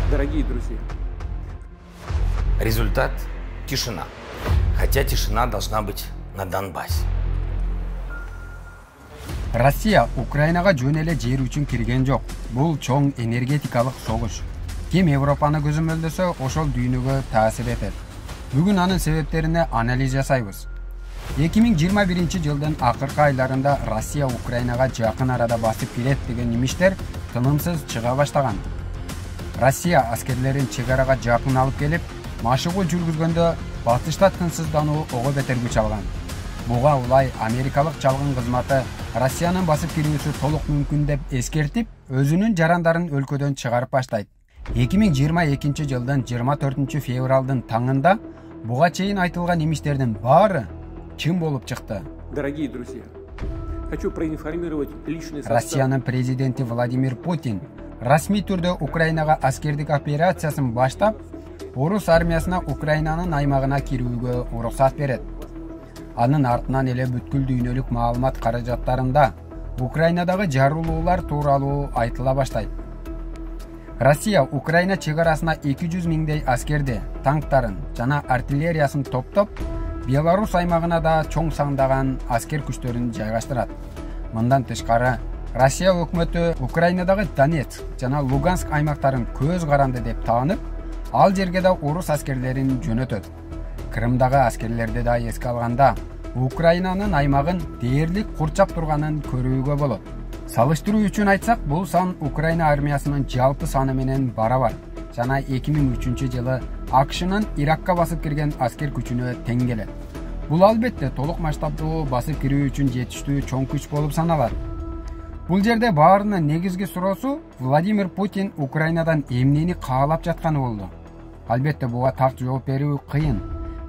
Дорогие друзья, результат – тишина. Хотя тишина должна быть на Донбассе. Россия Украинага жөн эле жер үчүн кирген жок. Бул чоң энергетикалык согуш. Ким Европаны көзөмөлдөсө, ошол дүйнөгө таасир этет. Бүгүн анын себептерине анализ жасайбыз. 2021 жылдын акыркы айларында Россия Украинага жакын арада басып кирет деген немиштер тынымсыз чыга баштаган. Россия аскерлерин чек арага жакын алып келип, машыгуу жүргүзгөндө батышта тынчсыздануу ого бетер күч алган. Буга улай Америкалык чалгын кызматы Россиянын басып кирүүсү толук мүмкүн деп эскертип, өзүнүн жарандарын өлкөдөн чыгарып баштайт. 2022 жылдын 24 февралдын таңында буга чейин айтылган немиштердин баары чын болуп чыкты. Дорогие друзья, хочу проинформировать личный состав. Россиянын президенти Владимир Путин расмий түрдө Украинага аскердик операциясын баштап, орус армиясына Украинанын аймагына кирүүгө уруксат берет. Анын артынан эле бүткүл дүйнөлүк маалымат каражаттарында Украинадагы жарылуулар тууралуу айтыла баштайт. Россия Украина чек арасына 200 миңдей аскерди, танктарын жана артиллериясын топтоп, Беларусь аймагына да чоң сандаган аскер күчтөрүн жайгаштырат. Мындан тышкары, Россия өкмөтү Украинадагы Донецк жана Луганск аймактарын көз каранды деп таанып, ал жерге да орус аскерлерин жөнөтөт. Крымдагы аскерлерди да эске алганда, Украинанын аймагын дээрлик курчап турганын көрүүгө болот. Салыштыруу үчүн айтсак, бул сан Украина армиясынын жалпы саны менен барабар. Жана 2003 жылы АКШнын Иракка басып кирген аскер күчүнө тең келет. Бул албетте толук масштабдуу басып кирүү үчүн жетиштүү чоң күч болуп саналат. Бул жерде баарынын негизги суроосу Владимир Путин Украинадан эмнени каалап жатканы болду. Албетте буга так жооп берүү кыйын.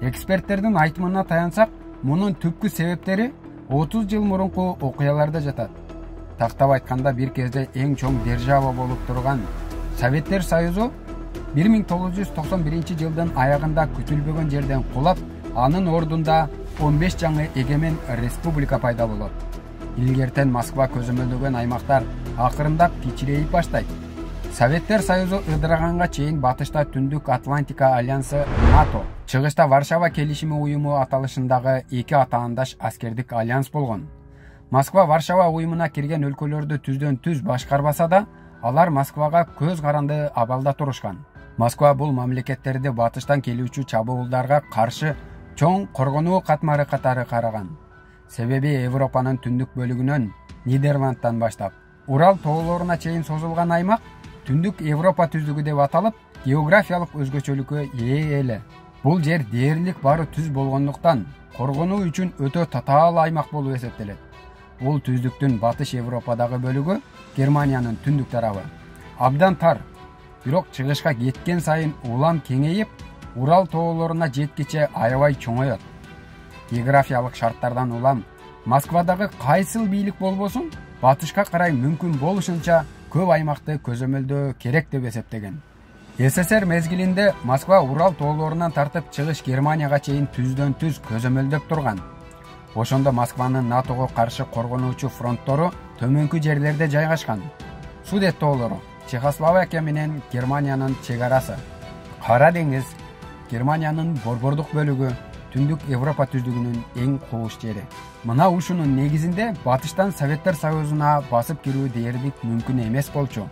Эксперттердин айтымына таянсак, мунун түпкү себептери 30 жыл мурунку окуяларда жатат. Тактап айтканда, бир кезде эң чоң держава болуп турган Советтер Союзу 1991 жылдын аягында күтүлбөгөн жерден кулап, анын ордунда 15 жаңы эгемен республика пайда болот. Илгертен Москва көзөмөлдөгөн аймактар акырындап кичирейип баштайт. Советтер Союзу ыдыраганга чейин батышта Түндүк Атлантика альянсы НАТО, чыгышта Варшава келишими уюму аталышындагы эки атаандаш аскердик альянс болгон. Москва Варшава уюмуна кирген өлкөлөрдү түздөн түз башкарбаса да, алар Москвага көз каранды абалда турушкан. Москва бул мамлекеттерди батыштан келүүчү чабуулдарга каршы чоң коргонуу катмары катары караган. Себеби Европанын түндүк бөлүгүнөн, Нидерландтан баштап, Урал тоолоруна чейин созулган аймак Түндүк Европа түздүгү деп аталып, географиялык өзгөчөлүккө ээ эле. Бул жер дээрлик бары түз болгондуктан, коргонуу үчүн өтө татаал аймак болуп эсептелет. Бул түздүктүн батыш Европадагы бөлүгү Германиянын түндүк тарабы. Абдан тар, бирок чыгышка кеткен сайын улам кеңейип, Урал тоолоруна жеткиче аябай чоңоет. Географиялык шарттардан улам Москвадагы кайсыл бийлик болбосун, батышка карай мүмкүн болушунча көп аймакты көзөмөлдөө керек деп эсептеген. СССР мезгилинде Москва Урал тоолорунан тартып чыгыш Германияга чейин түздөн түз көзөмөлдөп турган. Ошондо Москванын НАТОго каршы коргонуучу фронттору төмөнкү жерлерде жайгашкан. Судет тоолору, Чехословакия менен Германиянын чек арасы, Кара деңиз, Германиянын борбордук бөлүгү, Түндүк Европа түздүгүнүн эң коош жери. Мына ушунун негизинде батыштан Советтер Союзуна басып кирүү дээрлик мүмкүн эмес болчу.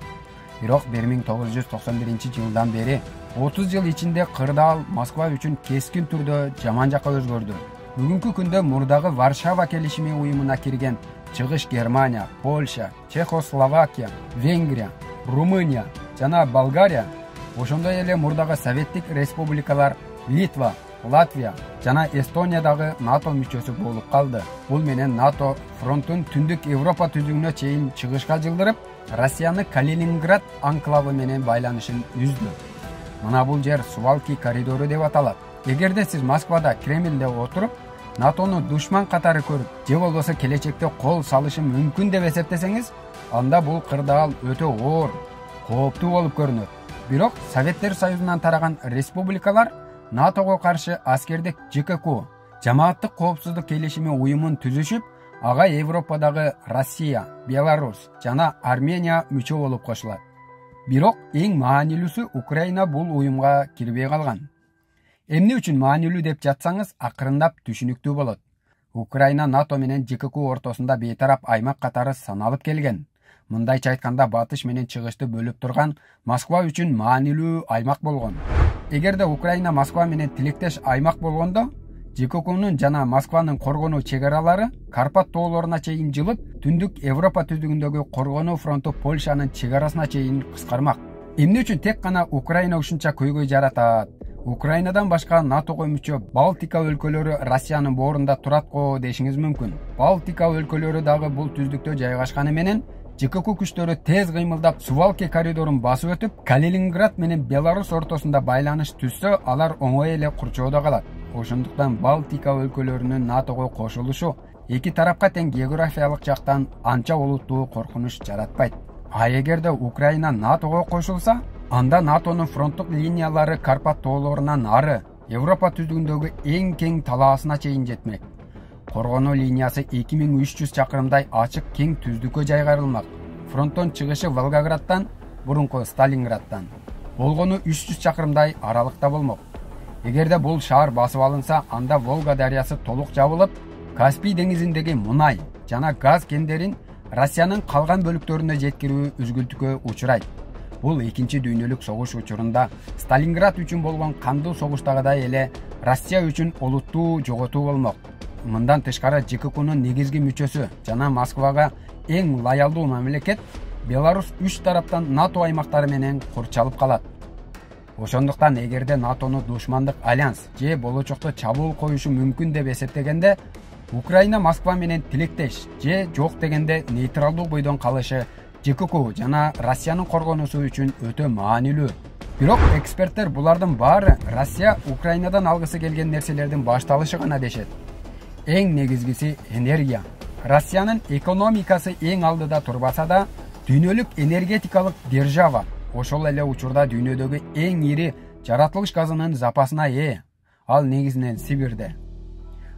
Бирок 1991 жылдан бери 30 жыл ичинде кырдаал Москва үчүн кескин түрдө жаман жакка өзгөрдү. Бүгүнкү күндө мурдагы Варшава келишими уюмуна кирген чыгыш Германия, Польша, Чехословакия, Венгрия, Румыния жана Болгария, ошондой эле мурдагы советтик республикалар Литва, Латвия жана Эстониядагы НАТО мүчөсү болуп калды. Бул менен НАТО фронтун Түндүк Европа түздүгүнө чейин чыгышка жылдырып, Россияны Калининград анклавы менен байланышын үздү. Мына бул жер Сувалки коридору деп аталат. Эгерде сиз Москвада, Кремльде отуруп, НАТОну душман катары көрүп, же болбосо келечекте кол салышы мүмкүн деп эсептесеңиз, анда бул кырдаал өтө оор, кооптуу болуп көрүнөт. Бирок Советтер Союзунан тараган республикалар НАТОго каршы аскердик ЖКК, жамааттык коопсуздук келишими уюмун түзүшүп, ага Европадагы Россия, Беларусь жана Армения мүчө болуп кошулат. Бирок эң маанилүүсү Украина бул уюмга кирбей калган. Эмне үчүн маанилүү деп жатсаңыз, акырындап түшүнүктүү болот. Украина НАТО менен ЖКК ортосунда бейтарап аймак катары саналып келген. Мындайча айтканда батыш менен чыгышты бөлүп турган Москва үчүн маанилүү аймак болгон. Эгерде Украина Москва менен тилектеш аймак болгондо, ЖККнун жана Москванын коргонуу чек аралары Карпат тоолоруна чейин жылып, түндүк Европа түздүгүндөгү коргонуу фронту Польшанын чек арасына чейин кыскармак. Эмне үчүн тек гана Украина ушунча көйгөй жаратат? Украинадан башка НАТОго мүчө Балтика өлкөлөрү Россиянын боорунда турат го дешиңиз мүмкүн. Балтика өлкөлөрү дагы бул түздүктө жайгашканы менен ЖКК күчтөрү тез кыймылдап Сувалки коридорун басып өтүп, Калининград менен Беларусь ортосунда байланыш түзсө, алар оңой эле курчоодо калат. Ошондуктан Балтика өлкөлөрүнүн НАТОго кошулушу эки тарапка тең географиялык жактан анча олуттуу коркунуч жаратпайт. А эгерде Украина НАТОго кошулса, анда НАТОнун фронттук линиялары Карпат тоолорунан ары Европа түздүгүндөгү эң кең талаасына чейин жетмек. Коргонуу линиясы 2300 чакырымдай ачык кең түздүккө жайгарылмак. Фронттон чыгышы Волгоградтан, бурунку Сталинградтан. Болгону 300 чакырымдай аралыкта болмок. Эгерде бул шаар басып алынса, анда Волга дарыясы толук жабылып, Каспий деңизиндеги мунай жана газ кендерин Россиянын калган бөлүктөрүнө жеткирүү үзгүлтүккө учурайт. Бул экинчи дүйнөлүк согуш учурунда Сталинград үчүн болгон кандуу согуштагыдай эле Россия үчүн олуттуу жоготуу болмок. Мындан тышкары ЖККнун негизги мүчөсү жана Москвага эң лоялдуу мамлекет Беларусь үч тараптан НАТО аймактары менен курчалып калат. Ошондуктан эгерде НАТОну душмандык альянс же болочокто чабуул коюшу мүмкүн деп эсептегенде, Украина Москва менен тилектеш же жок дегенде нейтралдуу бойдон калышы ЖКК жана Россиянын коргонуусу үчүн өтө маанилүү. Бирок эксперттер булардын баары Россия Украинадан алгысы келген нерселердин башталышы гана дешет. Эң негизгиси энергия. Россиянын экономикасы эң алдыда турбаса да, дүйнөлүк энергетикалык держава. Ошол эле учурда дүйнөдөгү эң ири жаратылыш газынын запасына ээ. Ал негизинен Сибирде.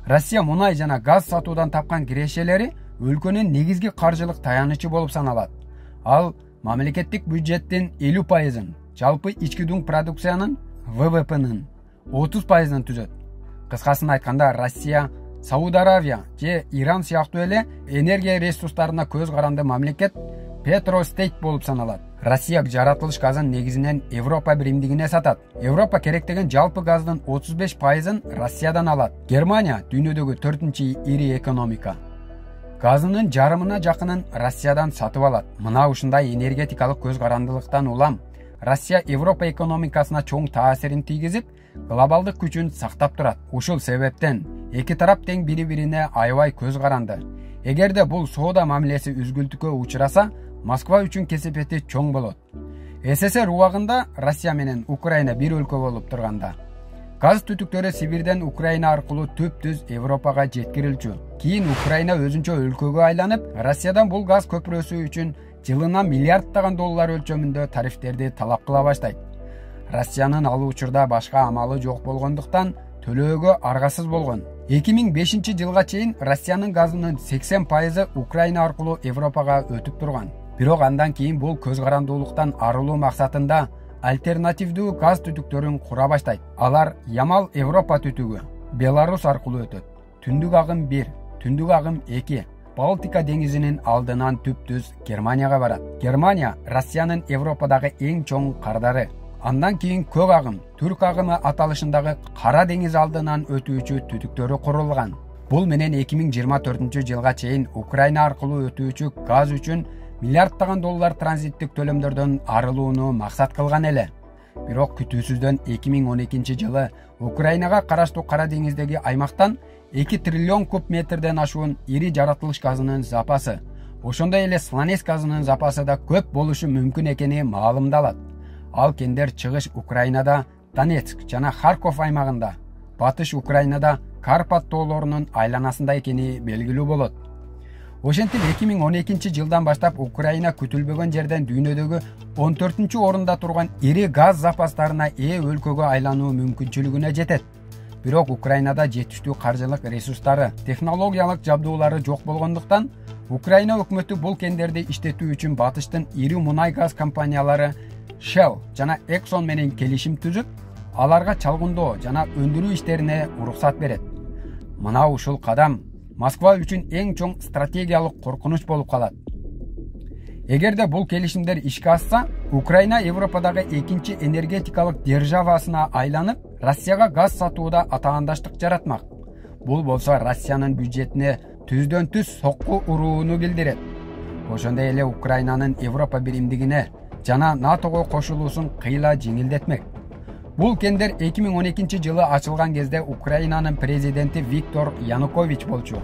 Россия мунай жана газ сатуудан тапкан кирешелери өлкөнүн негизги каржылык таянычы болуп саналат. Ал мамлекеттик бюджеттин 50%, жалпы ички дуң продукциянын ВВПнын 30%-ын түзөт. Кыскасын айтканда, Россия Сауд Аравия же Иран сыяктуу эле энергия ресурстарына көз каранды мамлекет Петростейт болуп саналат. Россия жаратылыш газын негизинен Европа биримдигине сатат. Европа керектеген жалпы газдын 35%-ын Россиядан алат. Германия дүйнөдөгү 4-нчи ири экономика. Газынын жарымына жакынын Россиядан сатып алат. Мына ушундай энергетикалык көз карандылыктан улам Россия Европа экономикасына чоң таасирин тийгизип, глобалдык күчүн сактап турат. Ушул себептен эки тарап тең бири-бирине аябай көз каранды. Эгерде бул соода мамилеси үзгүлтүккө учураса, Москва үчүн кесепети чоң болот. СССР убагында Россия менен Украина бир өлкө болуп турганда, газ түтүктөрү Сибирден Украина аркылуу түп-түз Европага жеткирилчү. Кийин Украина өзүнчө өлкөгө айланып, Россиядан бул газ көпүрөсү үчүн жылына миллиарддаган доллар өлчөмүндө тарифтерди талап кыла баштайт. Россиянын ал учурда башка амалы жок болгондуктан төлөөгө аргасыз болгон. 2005 жылга чейин Россиянын газынын 80% Украина аркылуу Европага өтүп турган. Бирок андан кийин бул көз карандуулуктан арылуу максатында альтернативдүү газ түтүктөрүн кура баштайт. Алар Ямал Европа түтүгү Беларусь аркылуу өтөт. Түндүк агым 1, түндүк агым 2 Балтика деңизинин алдынан түп-түз Германияга барат. Германия Россиянын Европадагы эң чоң кардары. Андан кийин көк агым, Түрк агымы аталышындагы Кара деңиз алдынан өтүүчү түтүктөрү курулган. Бул менен 2024 жылга чейин Украина аркылуу өтүүчү газ үчүн миллиарддаган доллар транзиттик төлөмдөрдөн арылууну максат кылган эле. Бирок күтүүсүздөн 2012 жылы Украинага караштуу Кара деңиздеги аймактан 2 триллион куб метрден ашуун ири жаратылыш газынын запасы, ошондой эле сланец газынын запасы да көп болушу мүмкүн экени маалымдалат. Ал кендер чыгыш Украинада Донецк жана Харков аймагында, батыш Украинада Карпат тоолорунун айланасында экени белгилүү болот. Ошентип 2012 жылдан баштап Украина күтүлбөгөн жерден дүйнөдөгү 14-орунда турган ири газ запастарына ээ өлкөгө айлануу мүмкүнчүлүгүнө жетет. Бирок Украинада жетиштүү каржылык ресурстары, технологиялык жабдуулары жок болгондуктан, Украина өкмөтү бул кендерди иштетүү үчүн батыштын ири мунай газ компаниялары Shell жана Exxon менен келишим түзүп, аларга чалгындоо жана өндүрүү иштерине уруксат берет. Мына ушул кадам Москва үчүн эң чоң стратегиялык коркунуч болуп калат. Эгерде бул келишимдер ишке ашса, Украина Европадагы экинчи энергетикалык державасына айланып, Россияга газ сатууда атаандаштык жаратмак. Бул болсо Россиянын бюджетине түздөн түз сокку урууну билдирет. Ошондой эле Украинанын Европа биримдигине жана НАТОго кошулуусун кыйла жеңилдетмек. Бул кендер 2012 жылы ачылган кезде Украинанын президенти Виктор Янукович болчу.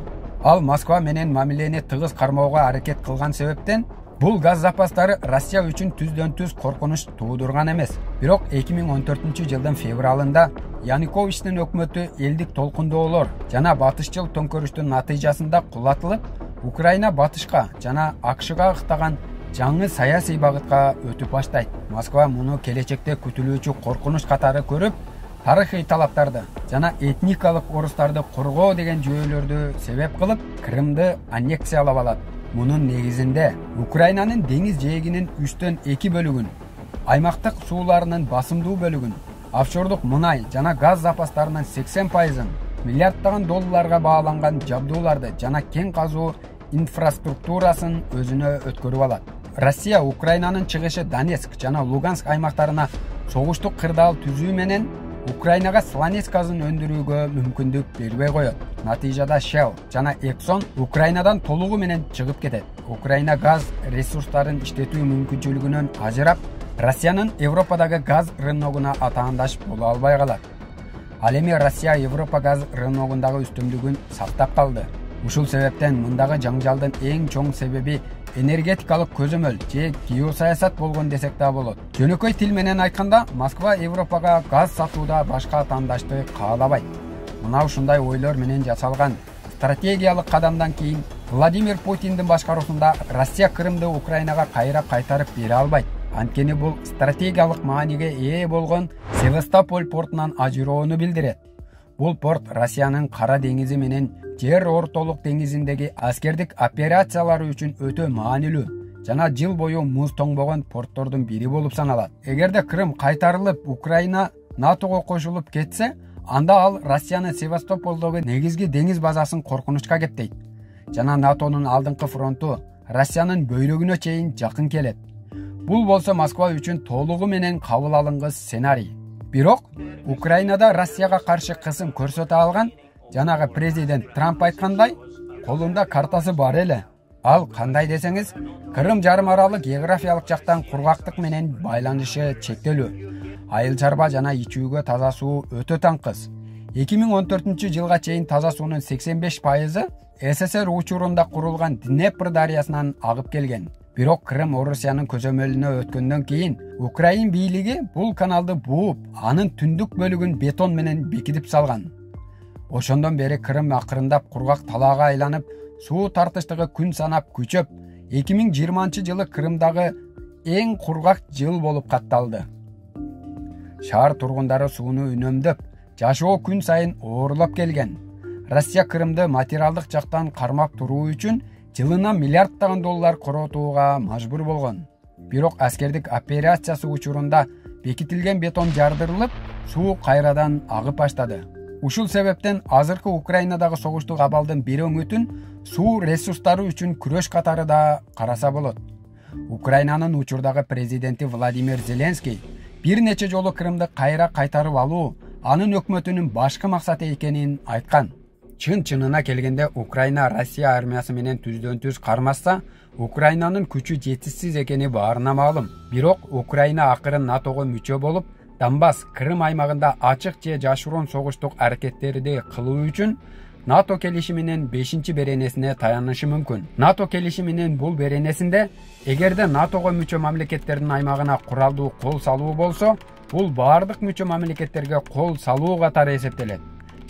Ал Москва менен мамилени тыгыз кармоого аракет кылган себептен бул газ запастары Россия үчүн түздөн түз коркунуч туудурган эмес. Бирок 2014 жылдын февралында Януковичтин өкмөтү элдик толкундоолор жана батышчыл төңкөрүштүн натыйжасында кулатылып, Украина батышка жана АКШга ыктаган жаңы саясий багытка өтүп баштайт. Москва муну келечекте күтүлүүчү коркунуч катары көрүп, тарыхый талаптарды жана этникалык орустарды коргоо деген жүйөлөрдү себеп кылып, Крымды аннексиялап алат. Мунун негизинде Украинанын деңиз жээгинин 3/2 бөлүгүн, аймактык сууларынын басымдуу бөлүгүн, офшордук мунай жана газ запастарынын 80%-ын, миллиарддаган долларга бааланган жабдууларды жана кең казуу инфраструктурасын өзүнө өткөрүп алат. Россия Украинанын чыгышы Донецк жана Луганск аймактарына согуштук кырдаал түзүү менен Украинага сланец газын өндүрүүгө мүмкүндүк бербей коет. Натыйжада Shell жана Exxon Украинадан толугу менен чыгып кетет. Украина газ ресурстарын иштетүү мүмкүнчүлүгүнөн ажырап, Россиянын Европадагы газ рыногуна атаандаш боло албай калат. Ал эми Россия Европа газ рыногундагы үстүмдүгүн сактап калды. Ушул себептен мындагы жаңжалдын эң чоң себеби энергетикалык көзөмөл же геосаясат болгон десек да болот. Жөнөкөй тил менен айтканда, Москва Европага газ сатууда башка атаандашты каалабайт. Мына ушундай ойлор менен жасалган стратегиялык кадамдан кийин Владимир Путиндин башкаруусунда Россия Крымды Украинага кайра кайтарып бере албайт. Анткени бул стратегиялык мааниге ээ болгон Севастополь портунан ажыроону билдирет. Бул порт Россиянын Кара деңизи менен жер ортолук деңизиндеги аскердик операциялары үчүн өтө маанилүү жана жыл бою муз тоңбогон порттордун бири болуп саналат. Эгерде Крым кайтарылып, Украина НАТОго кошулуп кетсе, анда ал Россиянын Севастополдогу негизги деңиз базасын коркунучка кептейт жана НАТОнун алдыңкы фронту Россиянын бөйрөгүнө чейин жакын келет. Бул болсо Москва үчүн толугу менен кабыл алынгыс сценарий. Бирок Украинада Россияга каршы кысым көрсөтө алган жанагы президент Трамп айткандай, колунда картасы бар эле. Ал кандай десеңиз, Крым жарым аралы географиялык жактан кургактык менен байланышы чектелүү. Айыл чарба жана ичүүгө таза суу өтө таңкыз. 2014 жылга чейин таза суунун 85%-ы СССР учурунда курулган Днепр дарыясынан агып келген. Бирок Крым Орусиянын көзөмөлүнө өткөндөн кийин Украин бийлиги бул каналды бууп, анын түндүк бөлүгүн бетон менен бекитип салган. Ошондон бери Крым акырындап кургак талаага айланып, суу тартыштыгы күн санап күчөп, 2020 жылы Крымдагы эң кургак жыл болуп катталды. Шаар тургундары сууну үнөмдөп, жашоо күн сайын оорлоп келген. Россия Крымды материалдык жактан кармап туруу үчүн жылына миллиарддаган доллар коротууга мажбур болгон. Бирок аскердик операциясы учурунда бекитилген бетон жардырылып, суу кайрадан агып баштады. Ушул себептен азыркы Украинадагы согуштук абалдын бир өңүтүн суу ресурстары үчүн күрөш катары да караса болот. Украинанын учурдагы президенти Владимир Зеленский бир нече жолу Крымды кайра кайтарып алуу анын өкмөтүнүн башкы максаты экенин айткан. Чын-чынына келгенде Украина Россия армиясы менен түздөн түз кармашса, Украинанын күчү жетишсиз экени баарына маалым. Бирок Украина акырын НАТОго мүчө болуп, Донбасс, Крым аймагында ачык же жашыруун согуштук аракеттерди кылуу үчүн НАТО келишиминин 5-беренесине таянышы мүмкүн. НАТО келишиминин бул беренесинде, эгерде НАТОго мүчө мамлекеттердин аймагына куралдуу кол салуу болсо, бул баардык мүчө мамлекеттерге кол салуу катары эсептелет.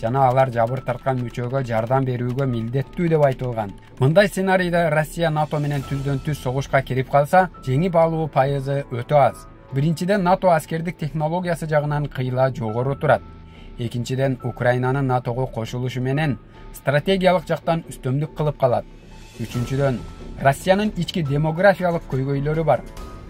Жана алар жабыр тарткан мүчөгө жардам берүүгө милдеттүү деп айтылган. Мындай сценарийде Россия НАТО менен түздөн түз согушка кирип калса, жеңип алуу пайызы өтө аз. Биринчиден, НАТО аскердик технологиясы жагынан кыйла жогору турат. Экинчиден, Украинанын НАТОго кошулушу менен стратегиялык жактан үстөмдүк кылып калат. Үчүнчүдөн, Россиянын ички демографиялык көйгөйлөрү бар.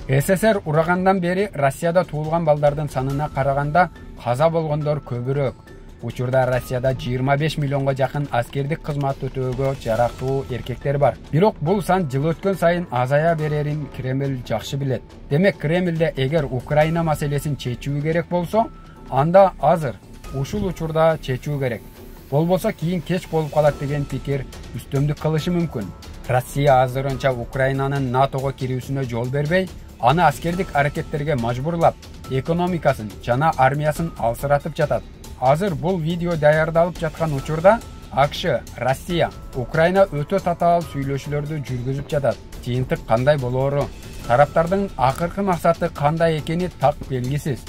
СССР урагандан бери Россияда туулган балдардын санына караганда каза болгондор көбүрөөк. Учурда Россияда 25 миллионго жакын аскердик кызмат өтөөгө жарактуу эркектер бар. Бирок бул сан жыл өткөн сайын азая берерин Кремль жакшы билет. Демек Кремльде эгер Украина маселесин чечүү керек болсо, анда азыр ушул учурда чечүү керек. Болбосо кийин кеч болуп калат деген пикир үстөмдүк кылышы мүмкүн. Россия азырынча Украинанын НАТОго кирүүсүнө жол бербей, аны аскердик аракеттерге мажбурлап, экономикасын жана армиясын алсыратып жатат. Азыр бул видео даярдалып жаткан учурда АКШ, Россия, Украина өтө татаал сүйлөшүүлөрдү жүргүзүп жатат. Жыйынтык кандай болоору, тараптардын акыркы максаты кандай экени так белгисиз.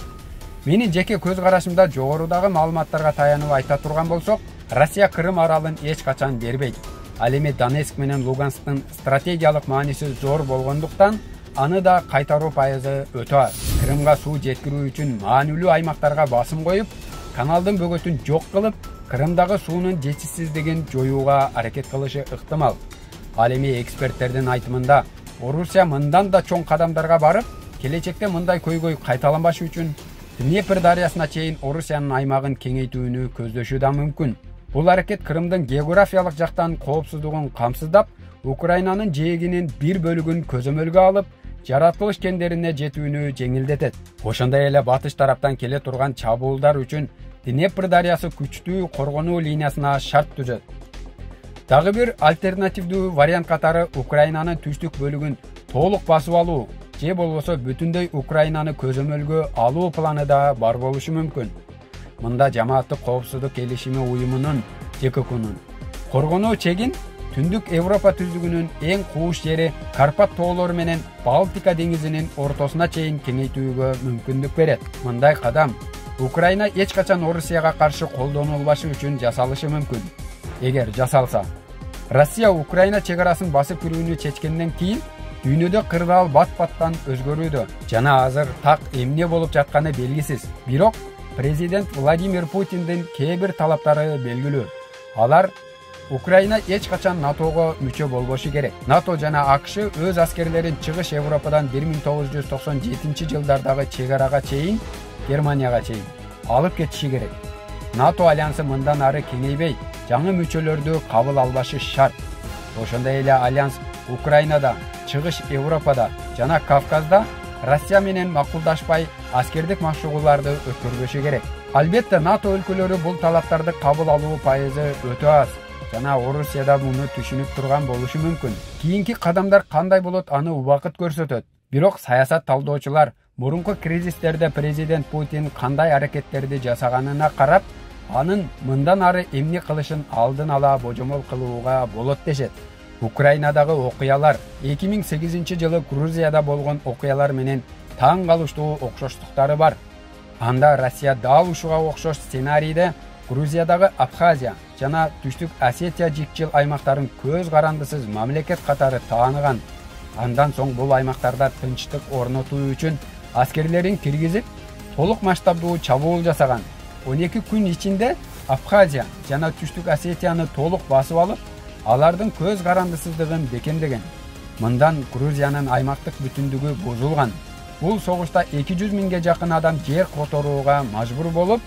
Менин жеке көз карашымда жогорудагы маалыматтарга таянып айта турган болсок, Россия Крым аралын эч качан бербейт. Ал эми Донецк менен Луганскдын стратегиялык мааниси зор болгондуктан аны да кайтаруу пайызы өтө аз. Крымга суу жеткирүү үчүн маанилүү аймактарга басым коюп, каналдын бөгөтүн жок кылып, Крымдагы суунун жетишсиздигин жоюуга аракет кылышы ыктымал. Ал эми эксперттердин айтымында, Орусия мындан да чоң кадамдарга барып, келечекте мындай көйгөй кайталанбашы үчүн Днепр дарыясына чейин Орусиянын аймагын кеңейтүүнү көздөшү да мүмкүн. Бул аракет Крымдын географиялык жактан коопсуздугун камсыздап, Украинанын жээгинин бир бөлүгүн көзөмөлгө алып, жаратылыш кендерине жетүүнү жеңилдетет. Ошондой эле батыш тараптан келе турган чабуулдар үчүн Днепр дарыясы күчтүү коргонуу линиясына шарт түзөт. Дагы бир альтернативдүү вариант катары Украинанын түштүк бөлүгүн толук басып алуу же болбосо бүтүндөй Украинаны көзөмөлгө алуу планы да бар болушу мүмкүн. Мында жамааттык коопсуздук келишими уюмунун ЖККнун коргонуу чегин Түндүк Европа түздүгүнүн эң кууш жери Карпат тоолору менен Балтика деңизинин ортосуна чейин кеңейтүүгө мүмкүндүк берет. Мындай кадам Украина эч качан Орусияга каршы колдонулбашы үчүн жасалышы мүмкүн. Эгер жасалса, Россия Украина чек арасын басып кирүүнү чечкенден кийин дүйнөдө кырдаал бат-баттан өзгөрүүдө жана азыр так эмне болуп жатканы белгисиз. Бирок президент Владимир Путиндин кээ бир талаптары белгилүү. Алар Украина эч качан НАТОго мүчө болбошу керек. НАТО жана АКШ өз аскерлерин Чыгыш Европадан 1997 жылдардагы чек арага чейин, Германияга чейин алып кетиши керек. НАТО альянсы мындан ары кеңейбей, жаңы мүчөлөрдү кабыл албашы шарт. Ошондой эле альянс Украинада, Чыгыш Европада жана Кавказда Россия менен макулдашпай аскердик машыгууларды өткөрбөшү керек. Албетте НАТО өлкөлөрү бул талаптарды кабыл алуу пайызы өтө аз. Жана Орусияда муну түшүнүп турган болушу мүмкүн. Кийинки кадамдар кандай болот, аны убакыт көрсөтөт. Бирок саясат талдоочулар мурунку кризистерде президент Путин кандай аракеттерди жасаганына карап, анын мындан ары эмне кылышын алдын ала божомол кылууга болот дешет. Украинадагы окуялар 2008 жылы Грузияда болгон окуялар менен таң калыштуу окшоштуктары бар. Анда Россия дал ушуга окшош сценарийде Грузиядагы Абхазия жана Түштүк Осетия жикчил аймактарын көз карандысыз мамлекет катары тааныган. Андан соң бул аймактарда тынчтык орнотуу үчүн аскерлерин киргизип, толук масштабдуу чабуул жасаган. 12 күн ичинде Абхазия жана Түштүк Осетияны толук басып алып, алардын көз карандысыздыгын бекемдеген. Мындан Грузиянын аймактык бүтүндүгү бузулган. Бул согушта 200 миңге жакын адам жер которууга мажбур болуп,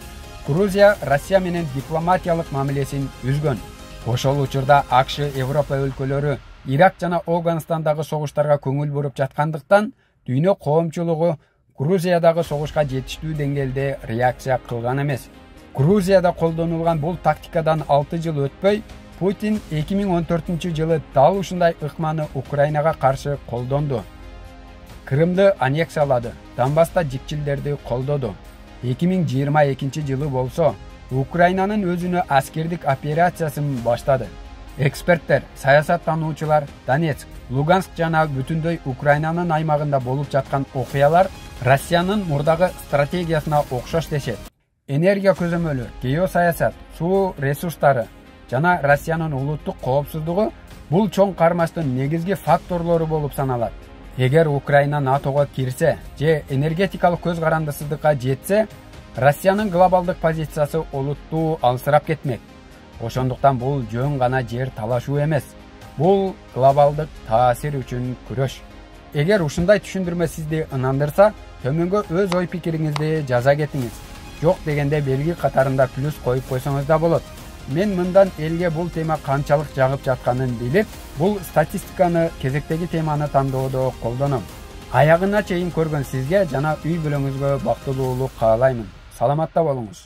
Грузия Россия менен дипломатиялык мамилесин үзгөн. Ошол учурда АКШ Европа өлкөлөрү Ирак жана Афганистандагы согуштарга көңүл буруп жаткандыктан, дүйнө коомчулугу Грузиядагы согушка жетиштүү деңгээлде реакция кылган эмес. Грузияда колдонулган бул тактикадан 6 жыл өтпөй, Путин 2014 жылы дал ушундай ыкманы Украинага каршы колдонду. Крымды аннексиялады, Донбасста жикчилдерди колдоду. 2022 жылы болсо, Украинанын өзүнө аскердик операциясын баштады. Эксперттер, саясаттануучулар Донецк, Луганск жана бүтүндөй Украинанын аймагында болуп жаткан окуялар Россиянын мурдагы стратегиясына окшош дешет. Энергия көзөмөлү, геосаясат, суу ресурстары жана Россиянын улуттук коопсуздугу бул чоң кармаштын негизги факторлору болуп саналат. Эгер Украина НАТОго кирсе же энергетикалык көз карандысыздыкка жетсе, Россиянын глобалдык позициясы олуттуу алсырап кетмек. Ошондуктан бул жөн гана жер талашуу эмес. Бул глобалдык таасир үчүн күрөш. Эгер ушундай түшүндүрмө сизди ынандырса, төмөнгө өз ой пикириңизди жаза кетиңиз. Жок дегенде белги катарында плюс коюп койсоңуз да болот. Мен мындан элге бул тема канчалык жагып жатканын билип, бул статистиканы кезектеги теманы тандоодо колдоном. Аягына чейин көргөн сизге жана үй бүлөңүзгө бактылуулук каалаймын. Саламатта болуңуз.